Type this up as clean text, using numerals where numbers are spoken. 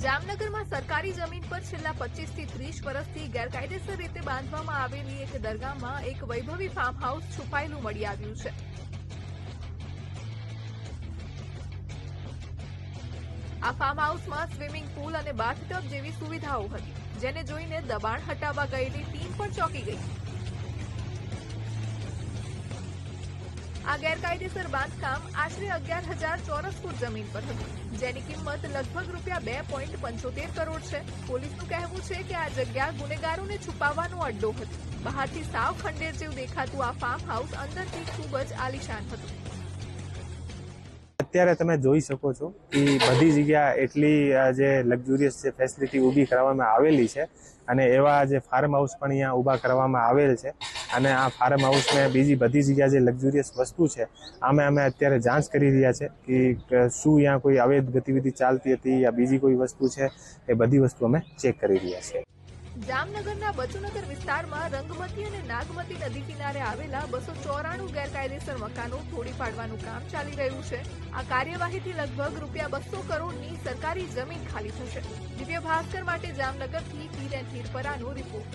જામનગરમાં સરકારી જમીન પર છેલ્લા 25 થી 30 વર્ષથી ગેરકાયદેસર રીતે બાંધવામાં આવેલી એક દરગાહમાં એક વૈભવી ફાર્મ હાઉસ છુપાયેલું મળી આવ્યું છે। આ ફાર્મ હાઉસમાં સ્વિમિંગ પુલ અને બાથટબ જેવી સુવિધાઓ હતી, જેને જોઈને દબાણ હટાવવા ગયેલી ટીમ પણ ચોંકી ગઈ। આ ગેરકાયદેસર બાંધકામ આશરે 11,000 ચોરસ ફૂટ જમીન પર હતું, જેની કિંમત લગભગ ₹2.75 કરોડ છે। પોલીસનું કહેવું છે કે આ જગ્યા ગુનેગારોને છુપાવવાનો અડ્ડો હતી। બહારથી સાવ ખંડેર જેવું દેખાતું આ ફાર્મ હાઉસ અંદરથી ખૂબ જ આલીશાન હતું। અત્યારે તમે જોઈ શકો છો કે બધી જગ્યા એટલી જે લક્ઝુરિયસ જે ફેસિલિટી ઊભી કરવામાં આવેલી છે અને એવા જે ફાર્મ હાઉસ પણ અહીંયા ઊભા કરવામાં આવેલ છે અને આ ફાર્મ હાઉસને બીજી બધી જગ્યા જે લક્ઝુરિયસ વસ્તુ છે અમે અત્યારે જાંચ કરી રહ્યા છે કે શું અહીંયા કોઈ અવૈધ ગતિવિધિ ચાલતી હતી યા બીજી કોઈ વસ્તુ છે, એ બધી વસ્તુ અમે ચેક કરી રહ્યા છીએ। જામનગરના બચુનગર વિસ્તારમાં રંગમતી અને નાગમતી નદી કિનારે આવેલા 294 ગેરકાયદેસર મકાનો તોડી પાડવાનું કામ ચાલી રહ્યું છે। આ કાર્યવાહીથી લગભગ ₹200 કરોડની સરકારી જમીન ખાલી થશે। દિવ્ય ભાસ્કર માટે જામનગરથી હીરેન હીરપરાનો રિપોર્ટ।